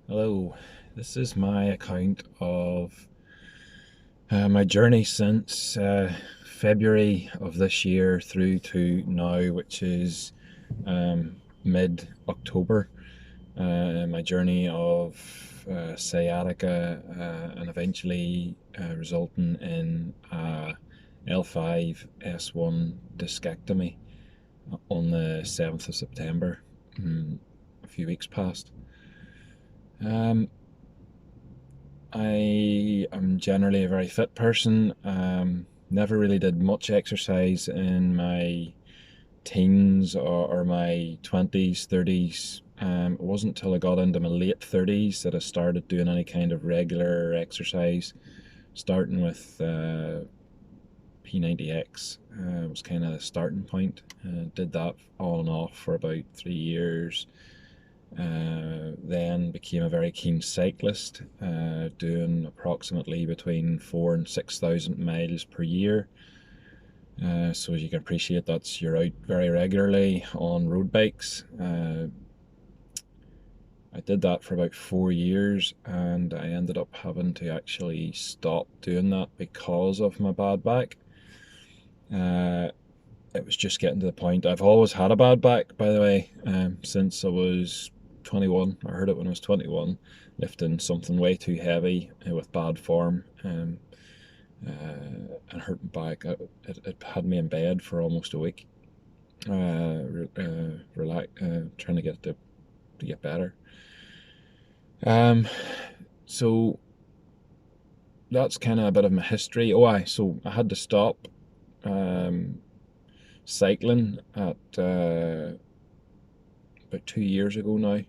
Hello, this is my account of my journey since February of this year through to now, which is mid-October. My journey of sciatica and eventually resulting in L5 S1 discectomy on the 7th of September, a few weeks past. Um, I am generally a very fit person. Never really did much exercise in my teens or my 20s, 30s. It wasn't until I got into my late 30s that I started doing any kind of regular exercise, starting with P90X. Was kind of the starting point. Did that on and off for about 3 years. Then became a very keen cyclist, doing approximately between 4 and 6,000 miles per year. So as you can appreciate, you're out very regularly on road bikes. I did that for about 4 years, and I ended up having to actually stop doing that because of my bad back. It was just getting to the point. I've always had a bad back, by the way, since I was 21. I heard it when I was 21, lifting something way too heavy with bad form, and hurting back. It had me in bed for almost a week, trying to get it to get better. So that's kind of a bit of my history. So I had to stop cycling at about 2 years ago now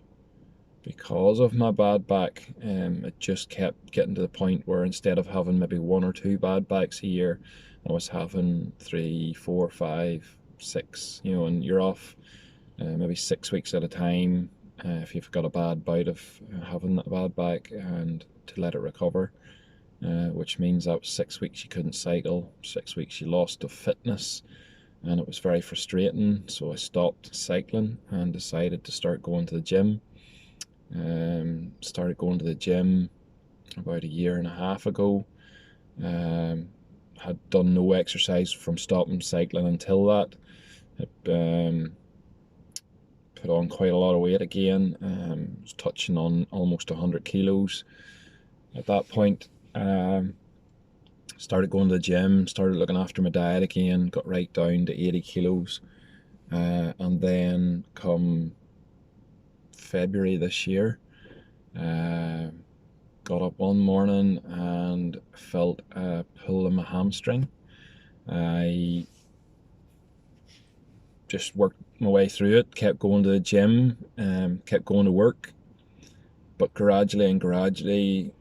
because of my bad back. It just kept getting to the point where instead of having maybe one or two bad backs a year, I was having 3, 4, 5, 6, and you're off maybe 6 weeks at a time if you've got a bad bout of having that bad back, and to let it recover. Which means that was 6 weeks you couldn't cycle, 6 weeks you lost to fitness, and it was very frustrating. So I stopped cycling and decided to start going to the gym. Started going to the gym about a year and a half ago. Had done no exercise from stopping cycling until that. Had put on quite a lot of weight again. Was touching on almost 100 kilos at that point. Started going to the gym, started looking after my diet again, got right down to 80 kilos. And then come February this year, got up one morning and felt a pull in my hamstring. I just worked my way through it, kept going to the gym, kept going to work, but gradually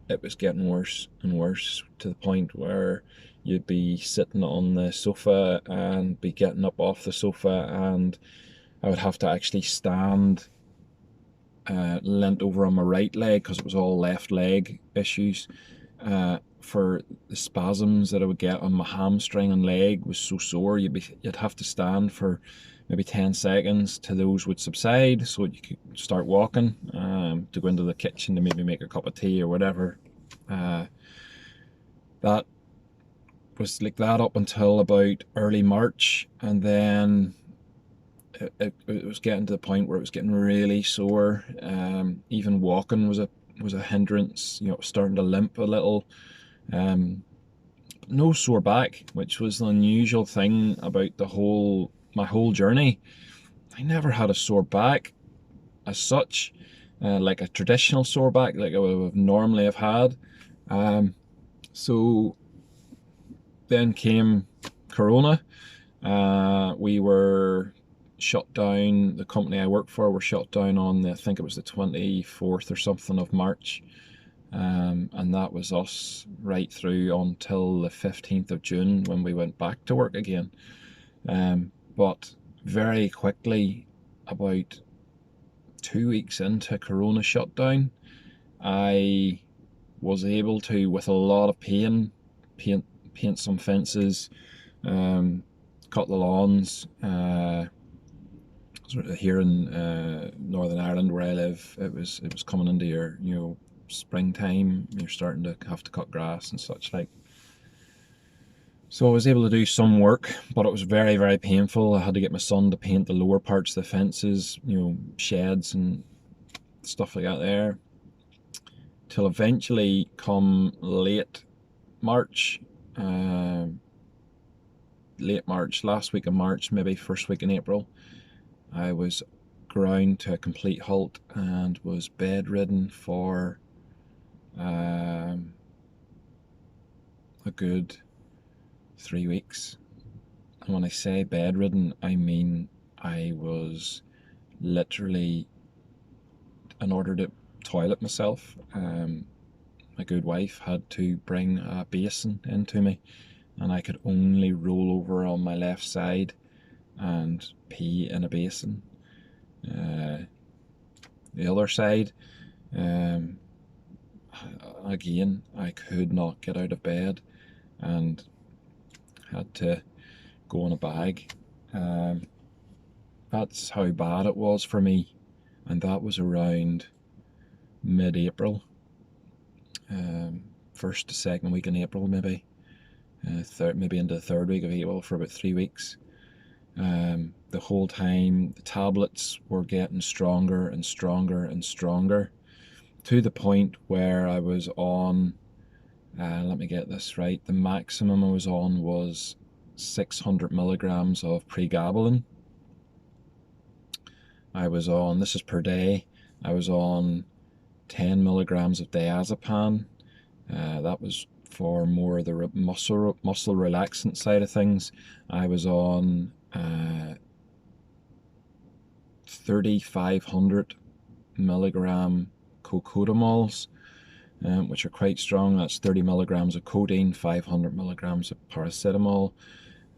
it was getting worse and worse, to the point where you'd be sitting on the sofa and be getting up off the sofa, and I would have to actually stand leant over on my right leg because it was all left leg issues, for the spasms that I would get on my hamstring and leg was so sore. You'd have to stand for maybe 10 seconds till those would subside so you could start walking, to go into the kitchen to maybe make a cup of tea or whatever. That was like that up until about early March, and then it was getting to the point where it was getting really sore. Even walking was a hindrance. Starting to limp a little. No sore back, which was the unusual thing about my whole journey. I never had a sore back as such, like a traditional sore back like I would normally have had. So then came Corona. We were shut down. The company I work for were shut down on I think it was the 24th or something of March. And that was us right through until the 15th of June when we went back to work again. But very quickly, about 2 weeks into Corona shutdown, I was able to, with a lot of pain, paint some fences, cut the lawns, sort of here in Northern Ireland where I live, it was coming into your, you know, springtime. You're starting to have to cut grass and such like. So I was able to do some work, but it was very, very painful. I had to get my son to paint the lower parts of the fences, you know, sheds and stuff like that there. Till eventually, come late March, last week of March, maybe first week in April, I was ground to a complete halt and was bedridden for a good 3 weeks. And when I say bedridden, I mean I was literally, in order to toilet myself, my good wife had to bring a basin into me, and I could only roll over on my left side and pee in a basin. The other side, again, I could not get out of bed and had to go in a bag. That's how bad it was for me, and that was around mid-April, first to second week in April, maybe maybe into the third week of April for about 3 weeks. The whole time the tablets were getting stronger and stronger and stronger, to the point where I was on, let me get this right, the maximum I was on was 600 milligrams of pregabalin. I was on, this is per day, I was on 10 milligrams of diazepam. That was for more of the muscle relaxant side of things. I was on 3,500 milligram cocodamols, which are quite strong. That's 30 milligrams of codeine, 500 milligrams of paracetamol.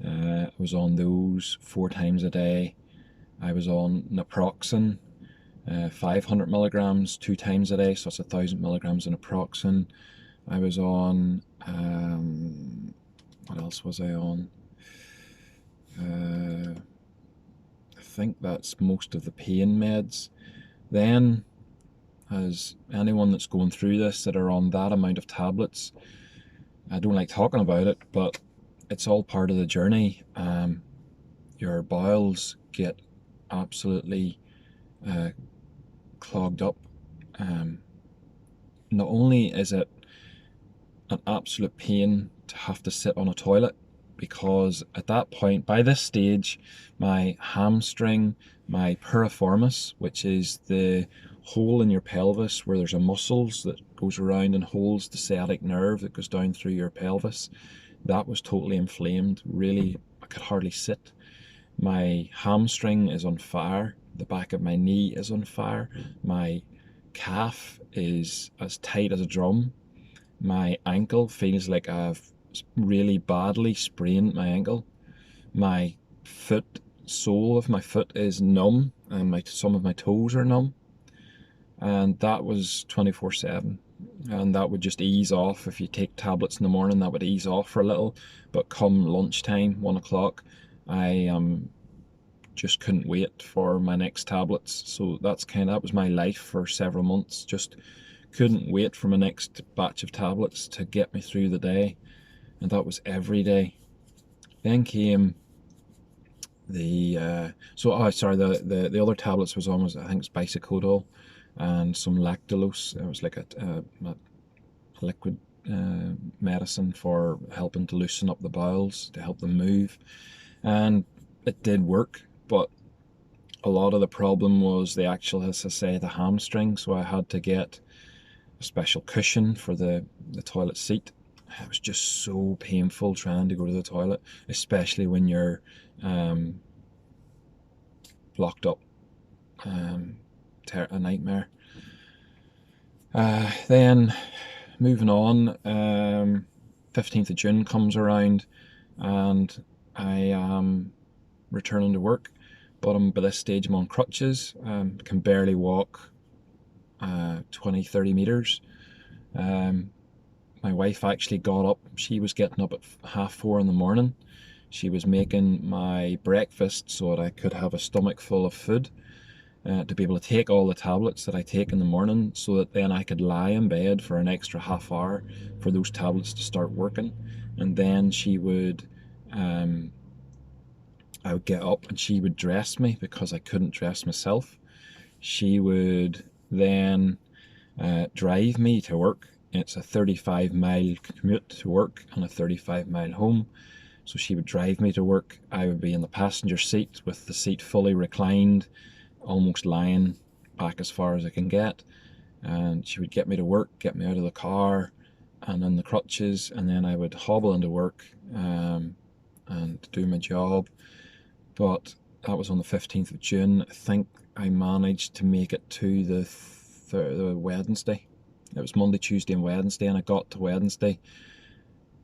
I was on those 4 times a day. I was on naproxen, 500 milligrams 2 times a day, so that's 1,000 milligrams of naproxen. I was on, what else was I on? I think that's most of the pain meds. Then, as anyone that's going through this that are on that amount of tablets, I don't like talking about it, but it's all part of the journey. Your bowels get absolutely clogged up. Not only is it an absolute pain to have to sit on a toilet, because at that point, by this stage, my hamstring, my piriformis, which is the hole in your pelvis where there's a muscles that goes around and holds the sciatic nerve that goes down through your pelvis, that was totally inflamed. Really, I could hardly sit. My hamstring is on fire. The back of my knee is on fire. My calf is as tight as a drum. My ankle feels like I've really badly sprained my ankle. My foot, sole of my foot is numb, and some of my toes are numb. And that was 24/7. And that would just ease off. If you take tablets in the morning, that would ease off for a little. But come lunchtime, 1 o'clock, I just couldn't wait for my next tablets. So that was my life for several months. Just couldn't wait for my next batch of tablets to get me through the day. And that was every day. Then came the the other tablets was almost, I think it's bisoconazole and some lactulose. It was like a liquid medicine for helping to loosen up the bowels, to help them move, and it did work. But a lot of the problem was the actual, as I say, the hamstring. So I had to get a special cushion for the toilet seat. It was just so painful trying to go to the toilet, especially when you're blocked up. A nightmare. Then moving on, 15th of June comes around and I am returning to work, but by this stage I'm on crutches, can barely walk 20-30 meters. My wife actually got up. She was getting up at 4:30 in the morning. She was making my breakfast so that I could have a stomach full of food, to be able to take all the tablets that I take in the morning, so that then I could lie in bed for an extra half hour for those tablets to start working. And then I would get up and she would dress me because I couldn't dress myself. She would then drive me to work. It's a 35-mile commute to work and a 35-mile home. So she would drive me to work. I would be in the passenger seat with the seat fully reclined, almost lying back as far as I can get. And she would get me to work, get me out of the car and in the crutches, and then I would hobble into work and do my job. But that was on the 15th of June. I think I managed to make it to the Wednesday. It was Monday, Tuesday and Wednesday, and I got to Wednesday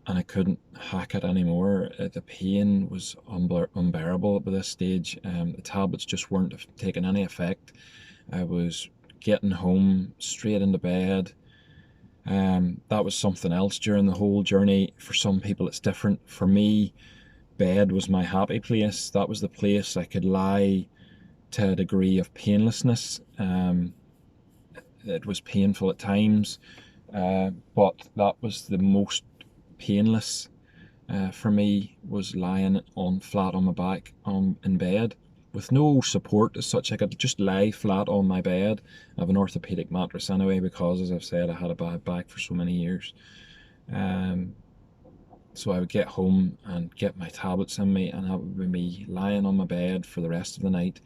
and I couldn't hack it anymore. The pain was unbearable at this stage. The tablets just weren't taking any effect. I was getting home straight into bed. That was something else during the whole journey. For some people it's different. For me, bed was my happy place. That was the place I could lie to a degree of painlessness. It was painful at times, but that was the most painless for me, was lying flat on my back in bed with no support as such. I could just lie flat on my bed. I have an orthopedic mattress anyway, because as I've said, I had a bad back for so many years. So I would get home and get my tablets in me, and that would be me lying on my bed for the rest of the night,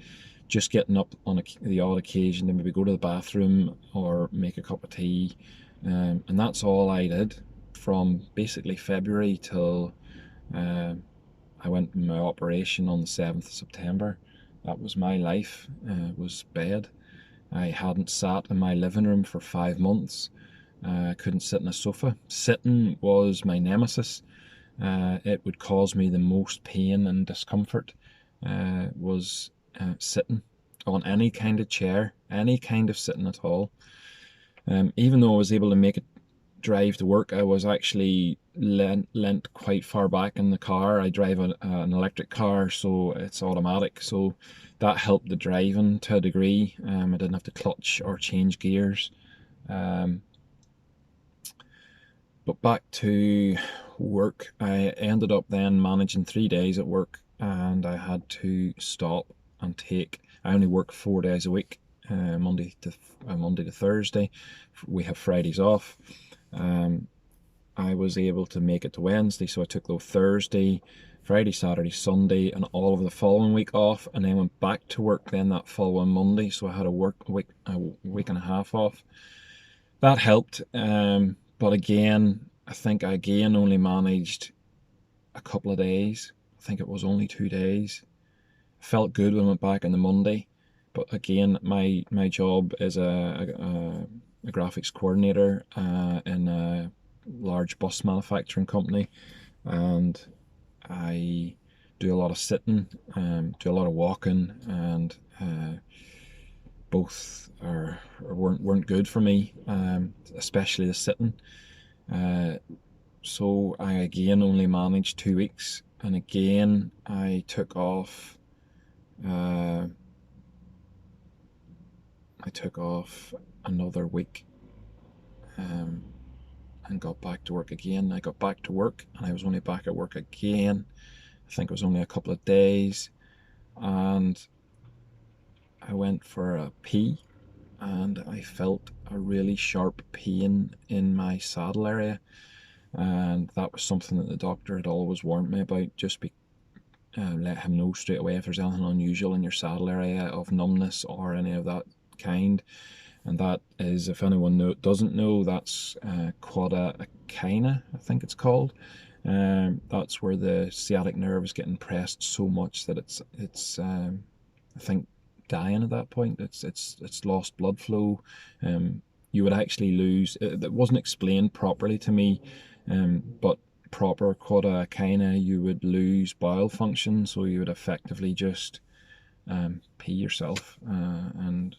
just getting up on the odd occasion to maybe go to the bathroom or make a cup of tea. And that's all I did from basically February till I went in my operation on the 7th of September. That was my life, was bed. I hadn't sat in my living room for 5 months. I couldn't sit on a sofa. Sitting was my nemesis. It would cause me the most pain and discomfort, was sitting on any kind of chair, any kind of sitting at all. Even though I was able to make it drive to work, I was actually lent quite far back in the car. I drive an electric car, so it's automatic, so that helped the driving to a degree. I didn't have to clutch or change gears. But back to work, I ended up then managing 3 days at work, and I had to stop and I only work 4 days a week, Monday to Thursday. We have Fridays off. I was able to make it to Wednesday, so I took the Thursday, Friday, Saturday, Sunday, and all of the following week off, and then went back to work then that following Monday. So I had a week and a half off. That helped, but again, I think I again only managed a couple of days. I think it was only 2 days. Felt good when I went back on the Monday, but again, my job is a graphics coordinator in a large bus manufacturing company, and I do a lot of sitting, do a lot of walking, and both weren't good for me, especially the sitting. So I again only managed 2 weeks, and again I took off. I took off another week, and got back to work again. I got back to work, and I was only back at work again, I think it was only a couple of days, and I went for a pee, and I felt a really sharp pain in my saddle area, and that was something that the doctor had always warned me about. Just let him know straight away if there's anything unusual in your saddle area of numbness or any of that kind. And that is, if anyone doesn't know, that's quad echina, I think it's called. That's where the sciatic nerve is getting pressed so much that it's I think dying at that point. It's lost blood flow. You would actually lose. It wasn't explained properly to me, but proper quad echina, you would lose bowel function, so you would effectively just pee yourself, and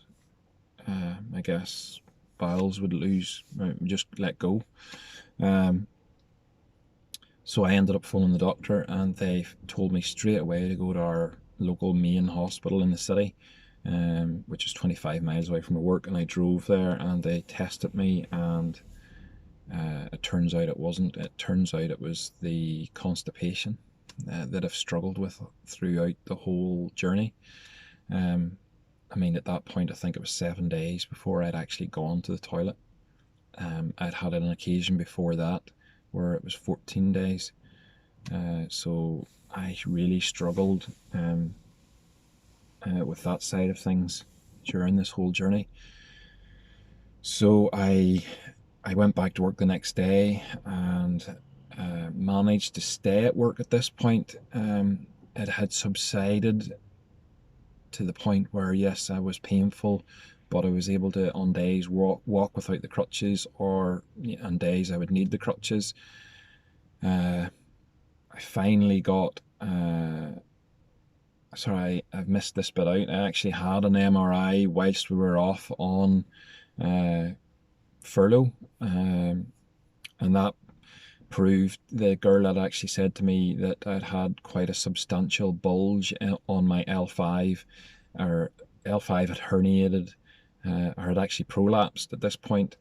I guess bowels would just let go. So I ended up phoning the doctor, and they told me straight away to go to our local main hospital in the city, which is 25 miles away from my work. And I drove there, and they tested me, and it turns out it wasn't. It turns out it was the constipation that I've struggled with throughout the whole journey. I mean, at that point, I think it was 7 days before I'd actually gone to the toilet. I'd had an occasion before that where it was 14 days. So I really struggled with that side of things during this whole journey. So I went back to work the next day, and managed to stay at work at this point. It had subsided to the point where, yes, I was painful, but I was able to, on days, walk without the crutches, or on days I would need the crutches. I finally got, sorry, I've missed this bit out. I actually had an MRI whilst we were off on furlough, and that proved, the girl had actually said to me that I'd had quite a substantial bulge on my L5, or L5 had herniated, or had actually prolapsed at this point,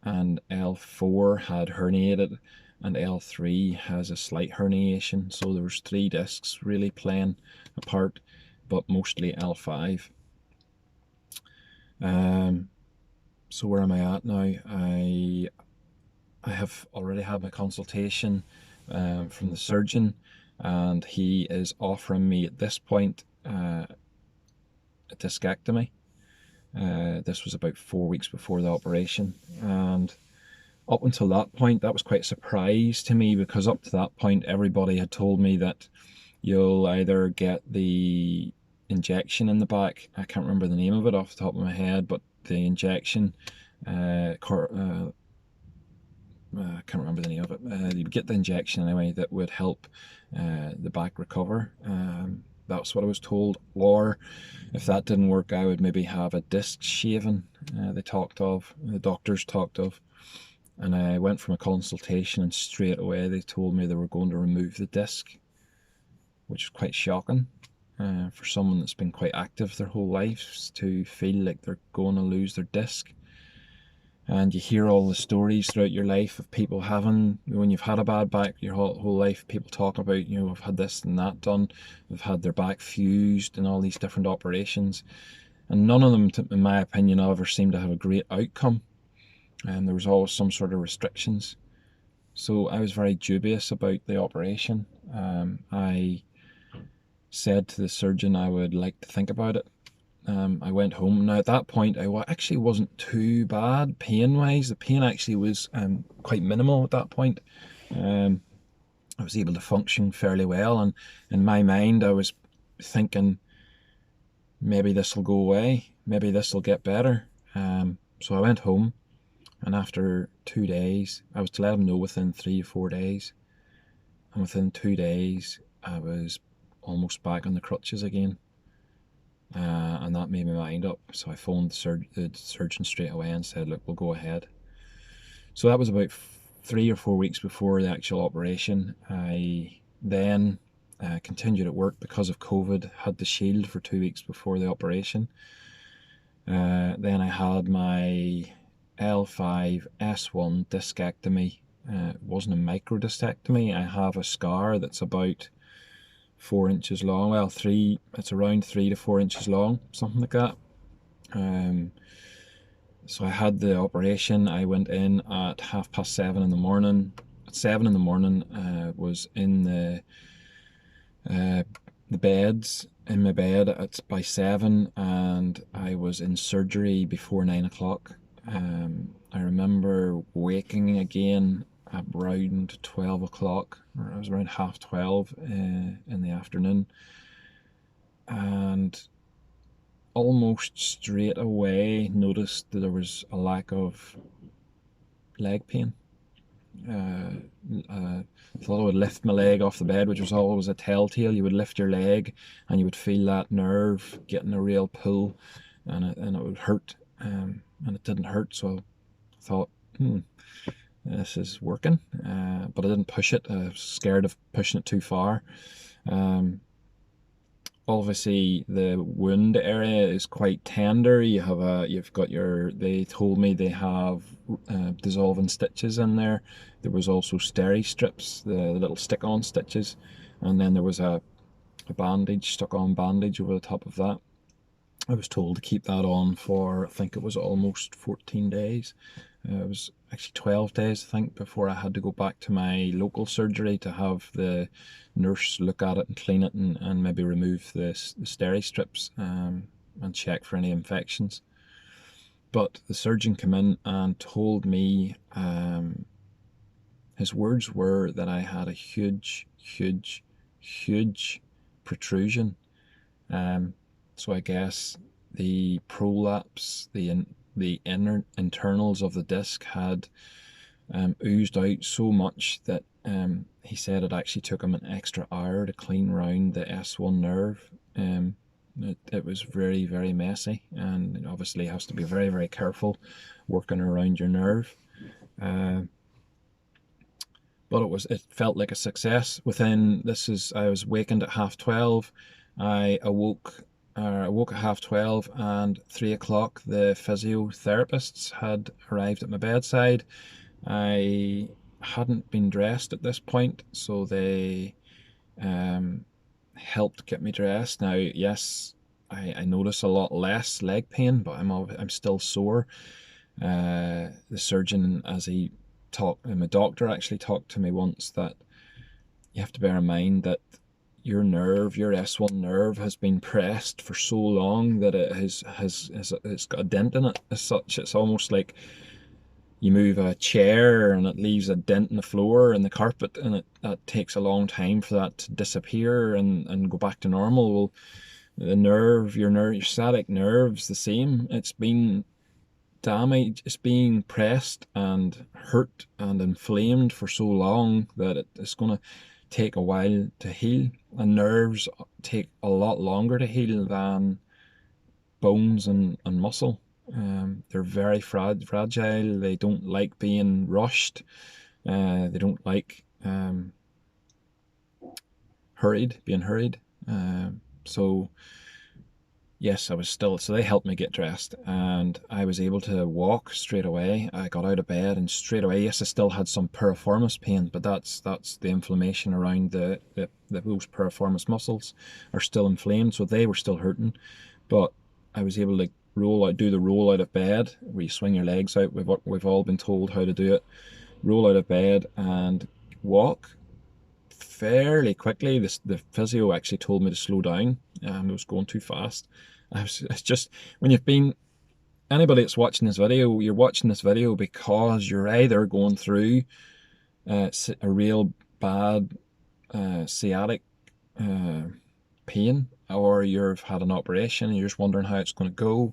and L4 had herniated, and L3 has a slight herniation. So there was 3 discs really playing a part, but mostly L5. So where am I at now? I have already had my consultation from the surgeon, and he is offering me at this point a discectomy. This was about 4 weeks before the operation, and up until that point, that was quite a surprise to me, because up to that point, everybody had told me that you'll either get the injection in the back. I can't remember the name of it off the top of my head, but the injection, I can't remember the name of it. You would get the injection anyway that would help the back recover. That's what I was told. Or if that didn't work, I would maybe have a disc shaving. The doctors talked of. And I went from a consultation, and straight away they told me they were going to remove the disc, which is quite shocking for someone that's been quite active their whole lives to feel like they're going to lose their disc. And you hear all the stories throughout your life of people having, when you've had a bad back your whole life, people talk about, I've had this and that done, they've had their back fused and all these different operations. And none of them, in my opinion, ever seem to have a great outcome. And there was always some sort of restrictions. So I was very dubious about the operation. I said to the surgeon I would like to think about it. I went home. Now at that point, I actually wasn't too bad pain-wise. The pain actually was quite minimal at that point. I was able to function fairly well, and in my mind I was thinking, maybe this will go away, maybe this will get better. So I went home, and after 2 days, I was to let him know within 3 to 4 days, and within 2 days I was almost back on the crutches again. And that made my mind up. So I phoned the surgeon straight away and said, look, we'll go ahead. So that was about 3 or 4 weeks before the actual operation. I then continued at work because of COVID, had the shield for 2 weeks before the operation. Then I had my L5 S1 discectomy. It wasn't a microdiscectomy. I have a scar that's about 4 inches long. Well, it's around 3 to 4 inches long, something like that. So I had the operation. I went in at 7:30 in the morning. At 7 in the morning, was in the beds, in my bed by 7, and I was in surgery before 9 o'clock. I remember waking again around 12 o'clock, or it was around 12:30 in the afternoon, and almost straight away noticed that there was a lack of leg pain. I thought I would lift my leg off the bed, which was always a telltale. You would lift your leg and you would feel that nerve getting a real pull, and it would hurt, and it didn't hurt. So I thought, this is working. But I didn't push it. I was scared of pushing it too far. Um, Obviously the wound area is quite tender. You've got your, they told me they have dissolving stitches in there. There was also steri strips, the little stick-on stitches, and then there was a bandage, stuck-on bandage over the top of that. I was told to keep that on for, I think it was almost 14 days. It was actually 12 days, I think, before I had to go back to my local surgery to have the nurse look at it and clean it, and maybe remove the steri strips, and check for any infections. But the surgeon came in and told me, his words were that I had a huge, huge, huge protrusion. So I guess the prolapse, the internals of the disc had oozed out so much that he said it actually took him an extra hour to clean round the S1 nerve. It was very, very messy, and obviously has to be very, very careful working around your nerve. But it felt like a success. I was wakened at 12:30. I awoke at 12:30, and 3 o'clock the physiotherapists had arrived at my bedside. I hadn't been dressed at this point, so they helped get me dressed. Now, yes, I notice a lot less leg pain, but I'm still sore. The surgeon, my doctor actually talked to me once, that you have to bear in mind that your S1 nerve has been pressed for so long that it's got a dent in it as such. It's almost like you move a chair and it leaves a dent in the floor and the carpet, and that takes a long time for that to disappear and go back to normal. Well, your sciatic nerve's the same. It's been damaged, it's being pressed and hurt and inflamed for so long that it's going to take a while to heal. And nerves take a lot longer to heal than bones and muscle. They're very fragile. They don't like being rushed. They don't like being hurried. So yes, so they helped me get dressed, and I was able to walk straight away. I got out of bed and straight away, yes, I still had some piriformis pain, but that's the inflammation around those piriformis muscles are still inflamed, so they were still hurting. But I was able to do the roll out of bed, where you swing your legs out. We've all been told how to do it. Roll out of bed and walk fairly quickly. The physio actually told me to slow down. I was going too fast. It's just, anybody that's watching this video, you're watching this video because you're either going through a real bad sciatic pain, or you've had an operation and you're just wondering how it's going to go.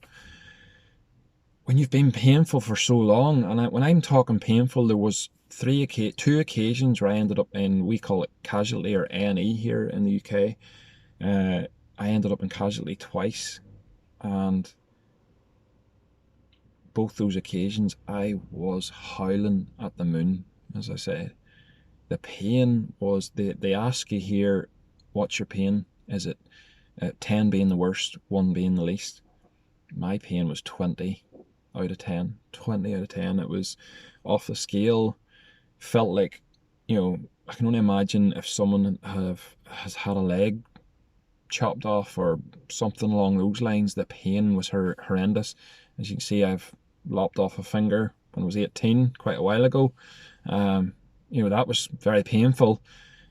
When you've been painful for so long, and when I'm talking painful, there was two occasions where I ended up in, we call it casualty or A&E here in the UK. I ended up in casualty twice, and both those occasions I was howling at the moon, as I said. The pain was, they ask you here, what's your pain? Is it 10 being the worst, 1 being the least? My pain was 20 out of 10. 20 out of 10. It was off the scale. Felt like, I can only imagine if someone has had a leg chopped off or something along those lines. The pain was horrendous. As you can see, I've lopped off a finger when I was 18, quite a while ago. That was very painful.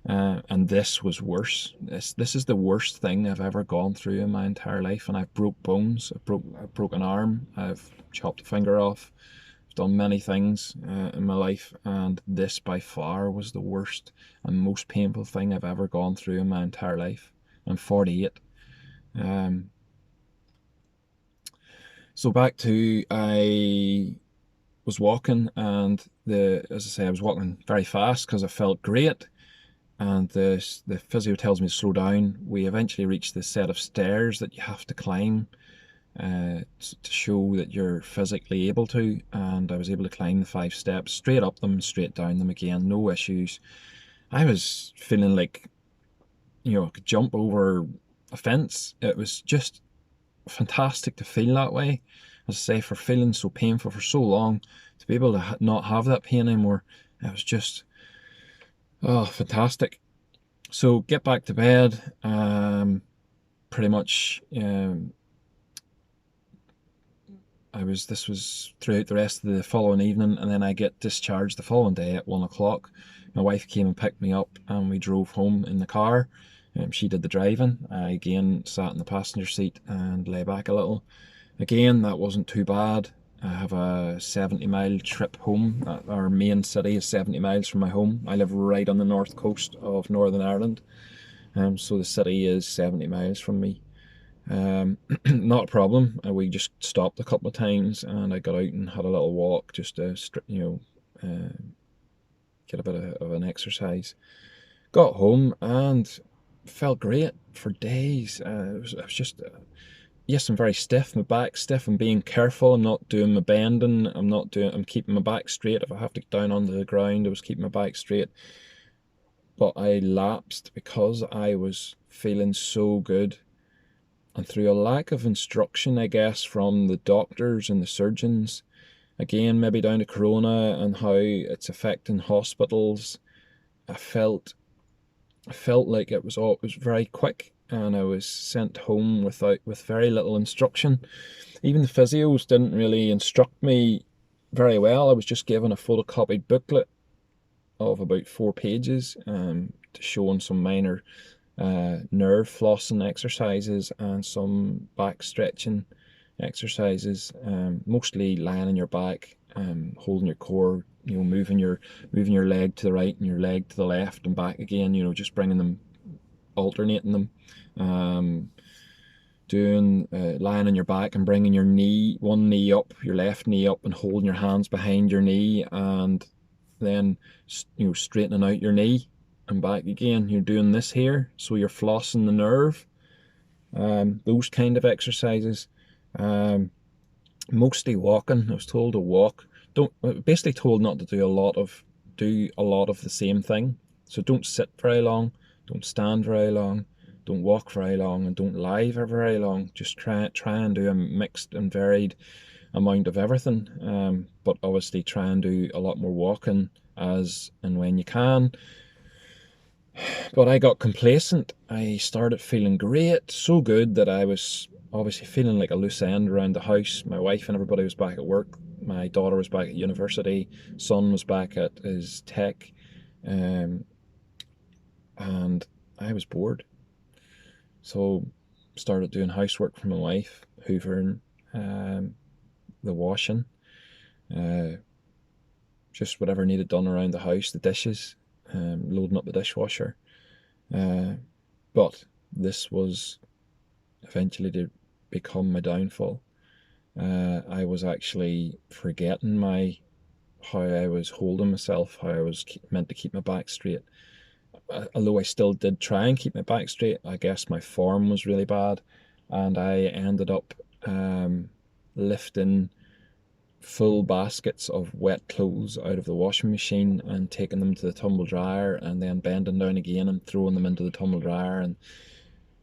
And this was worse. This is the worst thing I've ever gone through in my entire life, and I've broke bones. I've broke an arm. I've chopped a finger off. I've done many things in my life, and this by far was the worst and most painful thing I've ever gone through in my entire life. I'm 48. So back to, I was walking, and as I say, I was walking very fast because I felt great. And the physio tells me to slow down. We eventually reach the set of stairs that you have to climb to show that you're physically able to, and I was able to climb the 5 steps, straight up them, straight down them again, no issues. I was feeling like, I could jump over a fence. It was just fantastic to feel that way. As I say, for feeling so painful for so long, to be able to not have that pain anymore, it was just, oh, fantastic. So get back to bed, pretty much, this was throughout the rest of the following evening, and then I get discharged the following day at 1 o'clock. My wife came and picked me up, and we drove home in the car. She did the driving. I again sat in the passenger seat and lay back a little. Again, that wasn't too bad. I have a 70-mile trip home. Our main city is 70 miles from my home. I live right on the north coast of Northern Ireland, so the city is 70 miles from me. Not a problem. We just stopped a couple of times, and I got out and had a little walk just to, get a bit of an exercise. Got home and felt great for days. It was just, yes, I'm very stiff. My back's stiff. I'm being careful. I'm not doing my bending. I'm keeping my back straight. If I have to get down onto the ground, I was keeping my back straight. But I lapsed because I was feeling so good. And through a lack of instruction, I guess, from the doctors and the surgeons, again, maybe down to Corona and how it's affecting hospitals, I felt like it was very quick, and I was sent home with very little instruction. Even the physios didn't really instruct me very well. I was just given a photocopied booklet of about 4 pages, to showing some minor nerve flossing exercises and some back stretching exercises, mostly lying on your back, holding your core, moving your leg to the right and your leg to the left and back again, just bringing them, alternating them, doing lying on your back and bringing one knee up, your left knee up, and holding your hands behind your knee, and then straightening out your knee and back again. You're doing this here, so you're flossing the nerve. Those kind of exercises. Mostly walking. I was told to walk. Basically told not to do a lot of the same thing. So don't sit very long, don't stand very long, don't walk very long, and don't lie for very long. Just try and do a mixed and varied amount of everything. But obviously try and do a lot more walking as and when you can. But I got complacent. I started feeling great, so good that I was obviously feeling like a loose end around the house. My wife and everybody was back at work. My daughter was back at university. Son was back at his tech. And I was bored. So started doing housework for my wife, hoovering, the washing, just whatever needed done around the house, the dishes, loading up the dishwasher. But this was eventually to become my downfall. I was actually forgetting how I was holding myself, how I was meant to keep my back straight. Although I still did try and keep my back straight, I guess my form was really bad, and I ended up lifting full baskets of wet clothes out of the washing machine and taking them to the tumble dryer, and then bending down again and throwing them into the tumble dryer and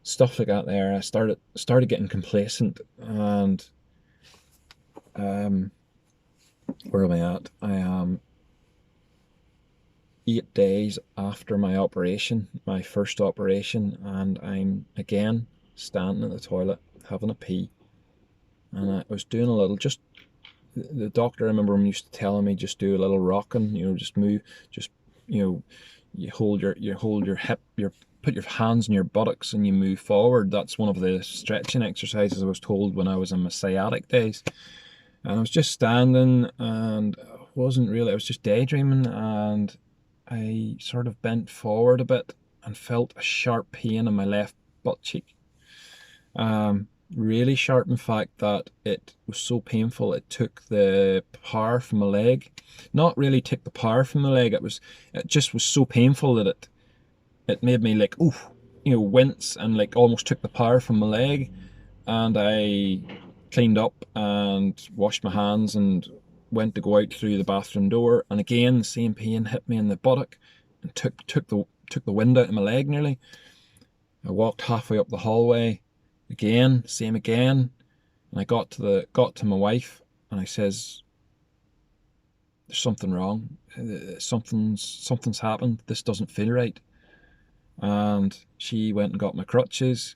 stuff like that. There, I started getting complacent, and where am I at? I am 8 days after my operation, my first operation, and I'm again standing at the toilet having a pee, and I was doing a little, just the doctor, I remember him used to telling me, just do a little rocking, just move, just you hold your hip, put your hands in your buttocks and you move forward. That's one of the stretching exercises I was told when I was in my sciatic days. And I was just standing, and I was just daydreaming, and I sort of bent forward a bit and felt a sharp pain in my left butt cheek. Really sharp, in fact, that it was so painful it took the power from my leg. Not really took the power from my leg, it just was so painful that it made me like, oof, wince, and like almost took the power from my leg. And I cleaned up and washed my hands and went to go out through the bathroom door, and again the same pain hit me in the buttock and took the wind out of my leg nearly. I walked halfway up the hallway, again, same again, and I got to my wife and I says, "There's something wrong. Something's happened. This doesn't feel right." And she went and got my crutches,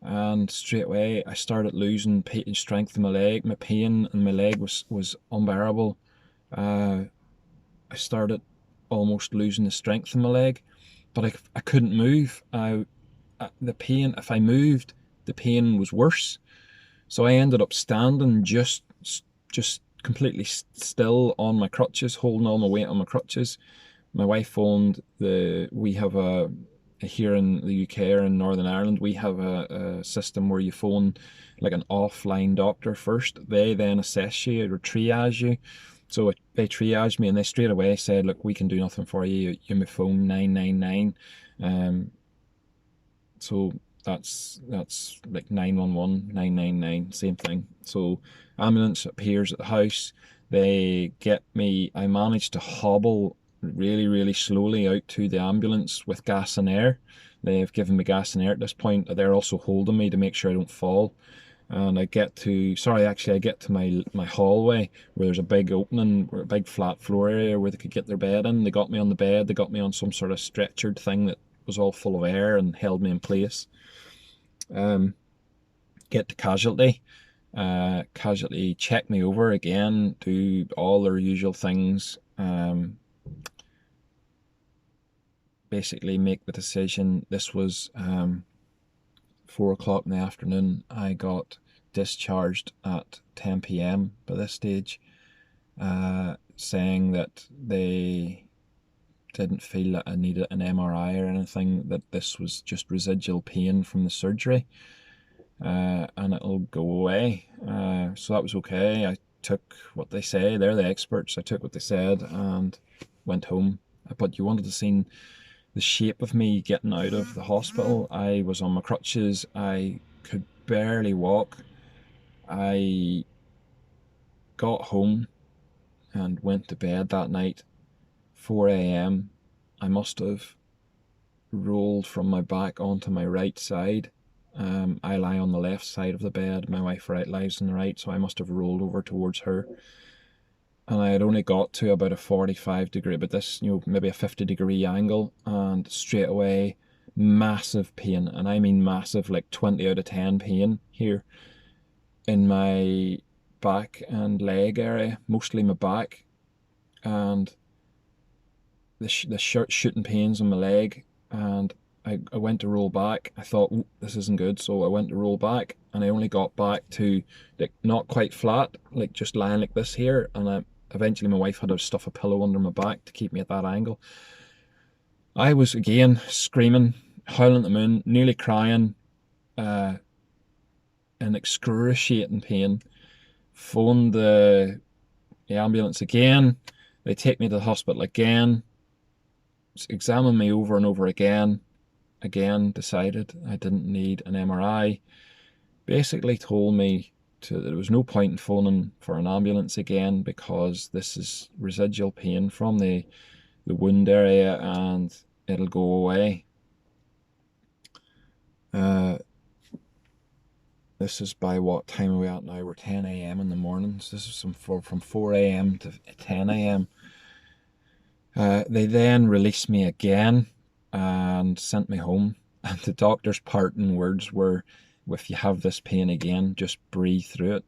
and straight away I started losing strength in my leg. My pain in my leg was unbearable. I started almost losing the strength in my leg, but I couldn't move. The pain, if I moved, the pain was worse. So I ended up standing just completely still on my crutches, holding all my weight on my crutches. My wife phoned we have here in the UK or in Northern Ireland, we have a system where you phone like an offline doctor first. They then assess you or triage you. So they triaged me and they straight away said, "Look, we can do nothing for you. You may phone 999." So that's like 911, 999, same thing. So ambulance appears at the house. They get me. I managed to hobble really slowly out to the ambulance with gas and air. They've given me gas and air at this point. They're also holding me to make sure I don't fall. And I get to my hallway where there's a big opening, a big flat floor area where they could get their bed in. They got me on the bed. They got me on some sort of stretchered thing that was all full of air and held me in place. Get to casualty. Casualty check me over again, do all their usual things. Basically make the decision. This was 4 o'clock in the afternoon. I got discharged at 10 p.m. by this stage, saying that they didn't feel that I needed an MRI or anything, that this was just residual pain from the surgery, and it'll go away. So that was okay. I took what they say, they're the experts. I took what they said and went home. But you wanted to see the shape of me getting out of the hospital. I was on my crutches. I could barely walk. I got home and went to bed that night, 4 a.m. I must have rolled from my back onto my right side. I lie on the left side of the bed. My wife lies on the right, so I must have rolled over towards her. And I had only got to about a 45-degree, but this, maybe a 50-degree angle, and straight away, massive pain, and I mean massive, like 20 out of 10 pain here in my back and leg area, mostly my back, and the shooting pains on my leg. And I went to roll back. I thought, this isn't good, so I went to roll back, and I only got back to like not quite flat, like just lying like this here, and eventually my wife had to stuff a pillow under my back to keep me at that angle. I was again screaming, howling at the moon, nearly crying, in excruciating pain. Phoned the ambulance again. They take me to the hospital again, examine me over and over again, decided I didn't need an MRI. Basically told me there was no point in phoning for an ambulance again because this is residual pain from the wound area and it'll go away. This is by what time are we at now? We're 10 a.m. in the mornings. This is from 4 a.m. to 10 a.m. They then released me again and sent me home. And the doctor's parting words were, "If you have this pain again, just breathe through it."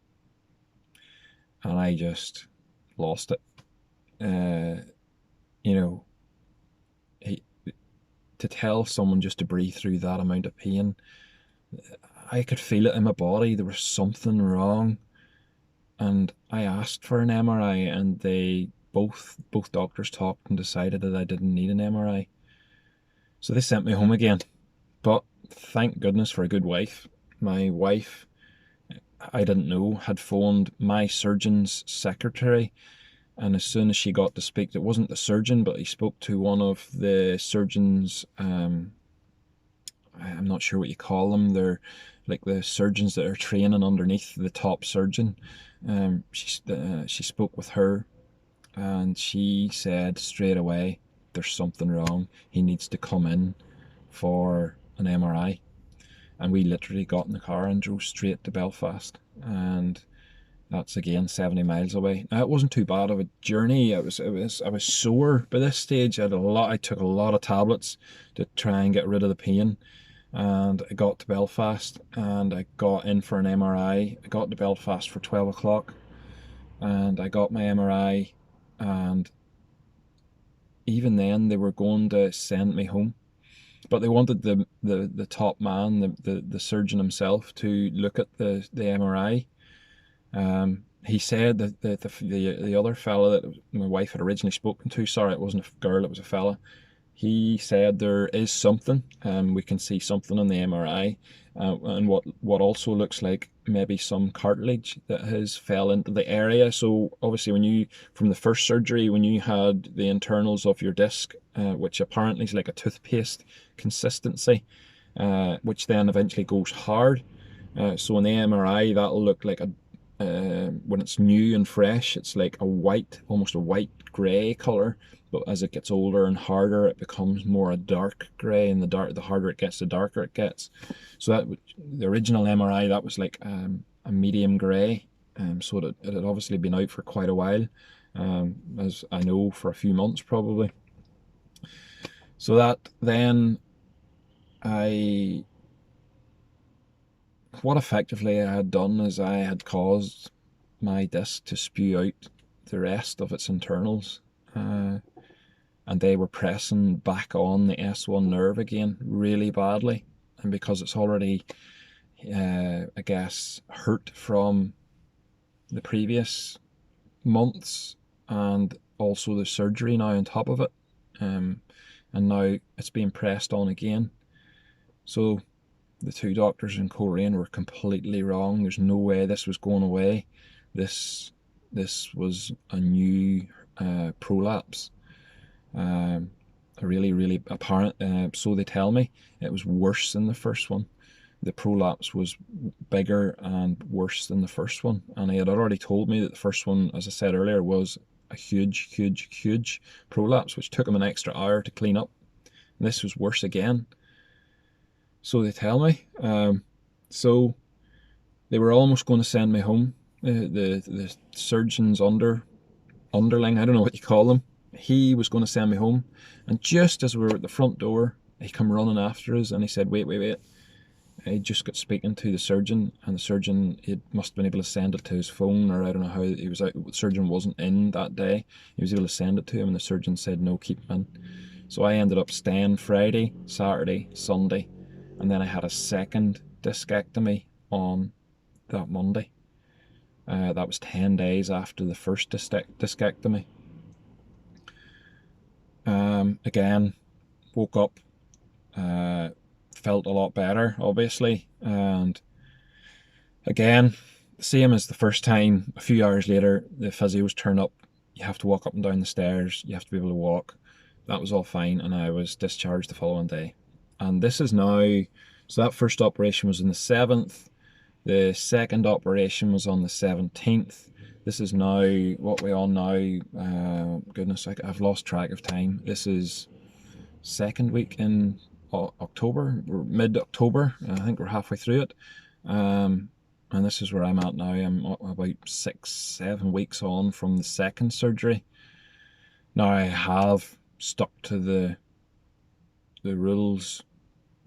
And I just lost it. To tell someone just to breathe through that amount of pain, I could feel it in my body. There was something wrong. And I asked for an MRI, and both doctors talked and decided that I didn't need an MRI. So they sent me home again. But thank goodness for a good wife. My wife, I didn't know, had phoned my surgeon's secretary, and as soon as she got to speak, it wasn't the surgeon, but he spoke to one of the surgeon's I'm not sure what you call them. They're like the surgeons that are training underneath the top surgeon. She spoke with her, and she said straight away, there's something wrong. He needs to come in for an MRI. And we literally got in the car and drove straight to Belfast. And that's again 70 miles away. Now, it wasn't too bad of a journey. I was sore by this stage. I took a lot of tablets to try and get rid of the pain. And I got to Belfast and I got in for an MRI. I got to Belfast for 12 o'clock and I got my MRI, and even then they were going to send me home. But they wanted the top man, the surgeon himself, to look at the MRI. He said that the other fella that my wife had originally spoken to, sorry, it wasn't a girl, it was a fella, he said there is something, we can see something on the MRI, and what also looks like maybe some cartilage that has fell into the area. So obviously from the first surgery, when you had the internals of your disc, which apparently is like a toothpaste consistency, which then eventually goes hard. So in the MRI, that'll look like when it's new and fresh, it's like almost a white grey colour. But as it gets older and harder, it becomes more a dark grey, and the harder it gets, the darker it gets. So the original MRI, that was like a medium grey, so it had obviously been out for quite a while, as I know, for a few months probably. So that then what effectively I had done is I had caused my disc to spew out the rest of its internals. And they were pressing back on the S1 nerve again really badly. And because it's already, I guess, hurt from the previous months and also the surgery now on top of it, and now it's being pressed on again. So the two doctors in Coleraine were completely wrong. There's no way this was going away. This was a new prolapse. Really apparent, so they tell me. It was worse than the first one. The prolapse was bigger and worse than the first one, and he had already told me that the first one, as I said earlier, was a huge prolapse, which took him an extra hour to clean up. And this was worse again, so they tell me. So they were almost going to send me home. The surgeon's underling, I don't know what you call them, he was going to send me home, and just as we were at the front door, he come running after us, and he said, wait. He just got speaking to the surgeon, and the surgeon, he must have been able to send it to his phone, or I don't know how. He was out, the surgeon wasn't in that day. He was able to send it to him, and the surgeon said no, keep him in. So I ended up staying Friday, Saturday, Sunday, and then I had a second discectomy on that Monday. That was 10 days after the first discectomy. Again, woke up, felt a lot better, obviously, and again, same as the first time, a few hours later, the physios turn up. You have to walk up and down the stairs, you have to be able to walk. That was all fine, and I was discharged the following day. And this is now, so that first operation was on the 7th, the second operation was on the 17th. This is now, what we're on now, goodness, I've lost track of time. This is second week in October, or mid-October. I think we're halfway through it. And this is where I'm at now. I'm about 6-7 weeks on from the second surgery. Now I have stuck to the rules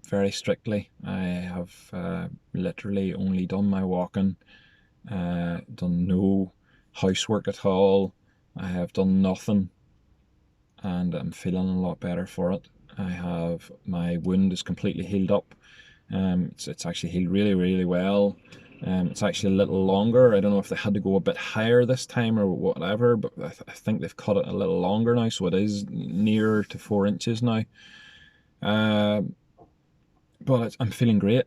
very strictly. I have literally only done my walking, done no housework at all. I have done nothing, and I'm feeling a lot better for it. My wound is completely healed up. It's actually healed really well. It's actually a little longer. I don't know if they had to go a bit higher this time or whatever, but I think they've cut it a little longer now, so it is nearer to 4 inches now. But I'm feeling great.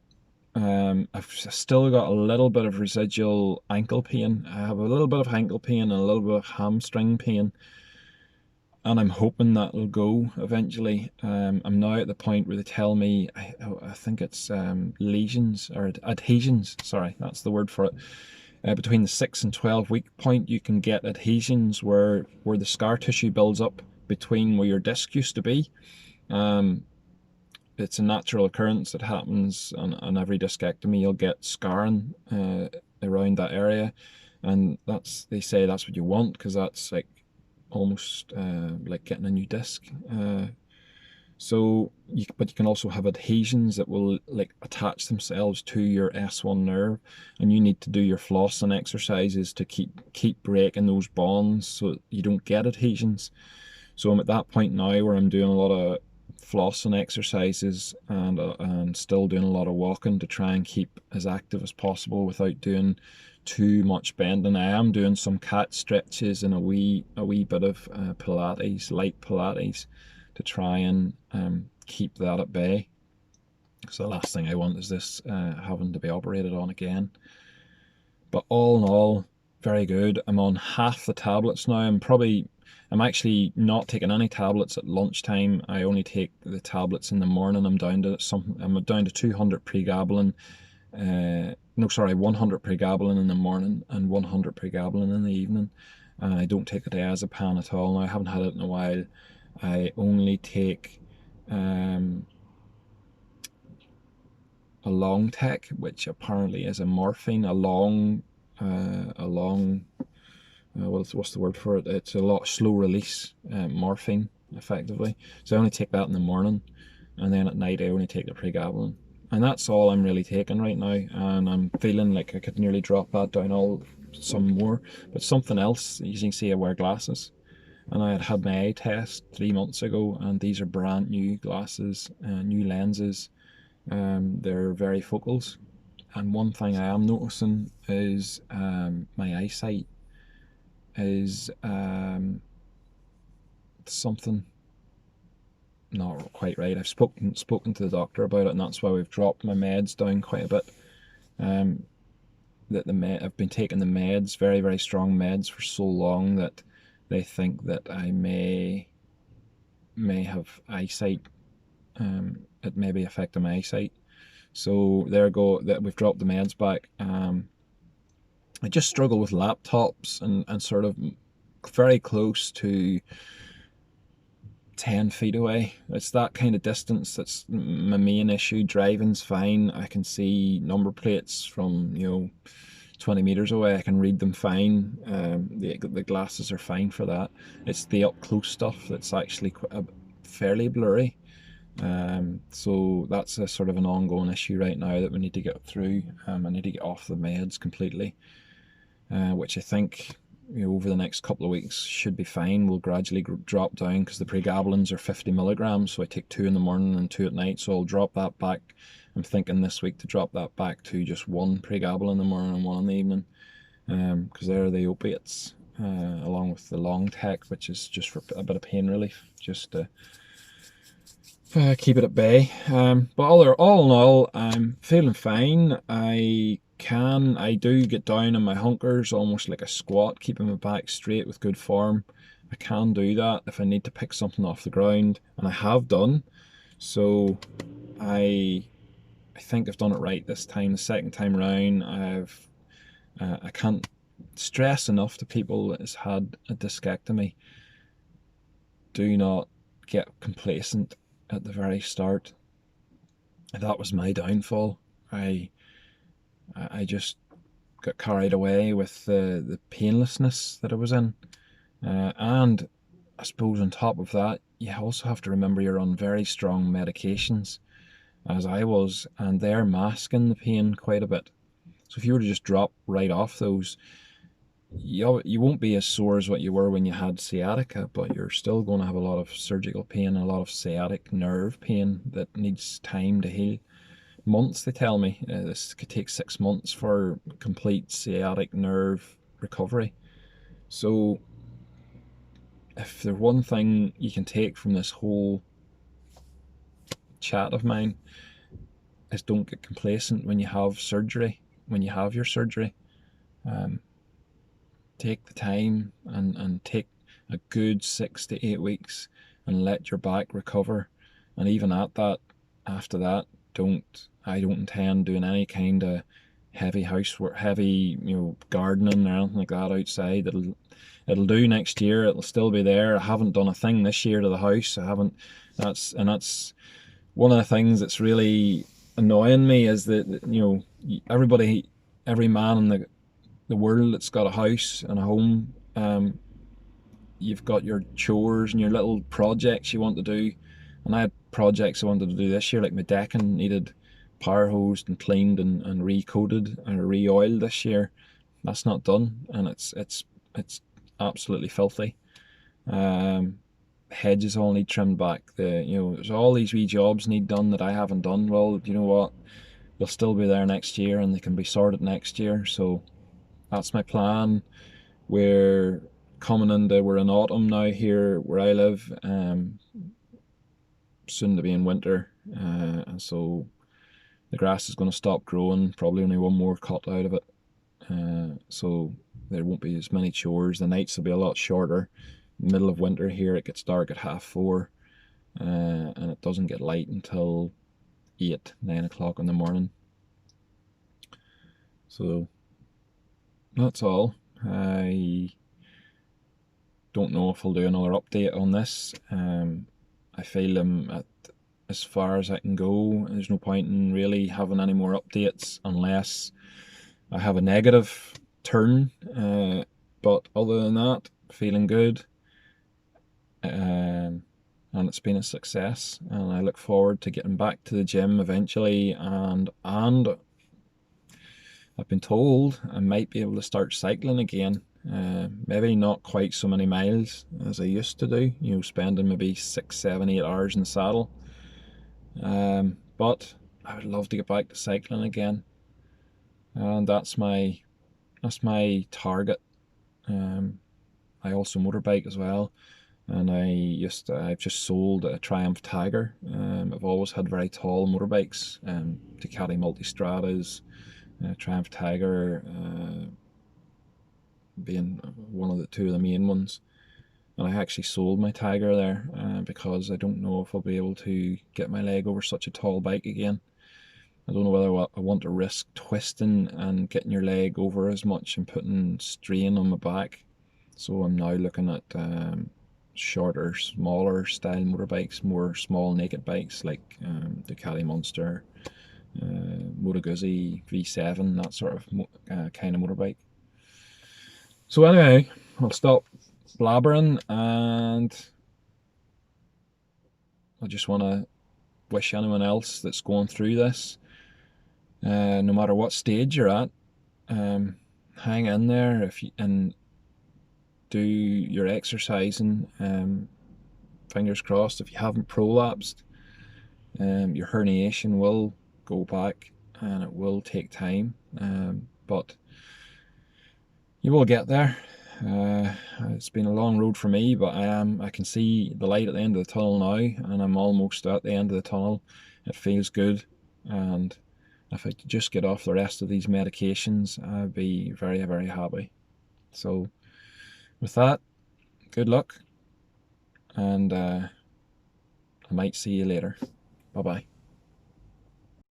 I've still got a little bit of residual ankle pain. I have a little bit of ankle pain and a little bit of hamstring pain. and I'm hoping that will go eventually. I'm now at the point where they tell me, I think it's lesions or adhesions, sorry, that's the word for it. Between the 6 and 12 week point, you can get adhesions where the scar tissue builds up between where your disc used to be. It's a natural occurrence. It happens on every discectomy. You'll get scarring around that area, and they say that's what you want, because that's like almost like getting a new disc. But you can also have adhesions that will like attach themselves to your S1 nerve, and you need to do your flossing exercises to keep breaking those bonds so you don't get adhesions. So I'm at that point now where I'm doing a lot of flossing exercises and still doing a lot of walking to try and keep as active as possible without doing too much bending. I am doing some cat stretches and a wee bit of Pilates, light Pilates, to try and keep that at bay. So the last thing I want is this having to be operated on again. But all in all, very good. I'm on half the tablets now. I'm actually not taking any tablets at lunchtime. I only take the tablets in the morning. I'm down to 200 pregabalin. No, sorry, 100 pregabalin in the morning and 100 pregabalin in the evening. And I don't take the diazepam at all now. I haven't had it in a while. I only take a long tech, which apparently is a morphine, what's the word for it? It's a lot slow release morphine, effectively. So I only take that in the morning, and then at night I only take the pregabalin. And that's all I'm really taking right now, and I'm feeling like I could nearly drop that down some more. But something else, as you can see, I wear glasses, and I had my eye test 3 months ago, and these are brand new glasses, new lenses. They're varifocals, and one thing I am noticing is my eyesight is something not quite right. I've spoken to the doctor about it, and that's why we've dropped my meds down quite a bit. I've been taking the meds, very, very strong meds, for so long that they think that I may have eyesight. It may be affecting my eyesight. So there go, that we've dropped the meds back. I just struggle with laptops and sort of very close to 10 feet away. It's that kind of distance that's my main issue. Driving's fine. I can see number plates from 20 meters away. I can read them fine. The glasses are fine for that. It's the up close stuff that's actually fairly blurry. So that's a sort of an ongoing issue right now that we need to get through. I need to get off the meds completely, which I think over the next couple of weeks should be fine. We'll gradually drop down, because the pregabalins are 50 milligrams, so I take 2 in the morning and 2 at night, so I'll drop that back. I'm thinking this week to drop that back to just 1 pregabalin in the morning and 1 in the evening, because they're the opiates, along with the long tech, which is just for a bit of pain relief, just to keep it at bay. But all in all, I'm feeling fine. I do get down on my hunkers, almost like a squat, keeping my back straight with good form. I can do that if I need to pick something off the ground, and I have done. So I think I've done it right this time. The second time around, I can't stress enough to people that has had a discectomy, do not get complacent at the very start. That was my downfall. I just got carried away with the painlessness that I was in, and I suppose on top of that, you also have to remember you're on very strong medications, as I was, and they're masking the pain quite a bit. So if you were to just drop right off those, you won't be as sore as what you were when you had sciatica, but you're still going to have a lot of surgical pain, a lot of sciatic nerve pain that needs time to heal. Months, they tell me. This could take 6 months for complete sciatic nerve recovery. So if there's one thing you can take from this whole chat of mine, is don't get complacent when you have surgery, when you have your surgery. Take the time and take a good 6 to 8 weeks and let your back recover. And even at that, after that, I don't intend doing any kind of heavy housework, heavy, gardening or anything like that outside. It'll do next year. It'll still be there. I haven't done a thing this year to the house. I haven't. That's one of the things that's really annoying me, is that every man in the world that's got a house and a home, you've got your chores and your little projects you want to do. And I had projects I wanted to do this year, like my decking needed power hosed and cleaned and recoated or re-oiled this year. That's not done, and it's absolutely filthy. Hedges all need trimmed back. There's all these wee jobs need done that I haven't done. Well, you know what? They'll still be there next year, and they can be sorted next year. So that's my plan. We're in autumn now here where I live. Soon to be in winter, and so the grass is going to stop growing. Probably only one more cut out of it. So there won't be as many chores. The nights will be a lot shorter. Middle of winter here, it gets dark at 4:30, and it doesn't get light until 8, 9 o'clock in the morning. So that's all. I don't know if I'll do another update on this. I feel I'm at as far as I can go. There's no point in really having any more updates unless I have a negative turn. But other than that, feeling good. And it's been a success, and I look forward to getting back to the gym eventually, and I've been told I might be able to start cycling again. Maybe not quite so many miles as I used to do, spending maybe 6, 7, 8 hours in the saddle. But I would love to get back to cycling again, and that's my target. I also motorbike as well, and I've just sold a Triumph Tiger. I've always had very tall motorbikes, Ducati Multistradas, Triumph Tiger being one of the two of the main ones. And I actually sold my Tiger there because I don't know if I'll be able to get my leg over such a tall bike again. I don't know whether I want to risk twisting and getting your leg over as much and putting strain on my back. So I'm now looking at shorter, smaller style motorbikes, more small naked bikes like Ducati Monster, Moto Guzzi V7, that sort of kind of motorbike. So anyway, I'll stop blabbering, and I just want to wish anyone else that's going through this, no matter what stage you're at, hang in there and do your exercising. Fingers crossed, if you haven't prolapsed, your herniation will go back, and it will take time, but you will get there. It's been a long road for me, but I can see the light at the end of the tunnel now, and I'm almost at the end of the tunnel. It feels good, and if I could just get off the rest of these medications, I'd be very, very happy. So with that, good luck, and I might see you later. Bye bye.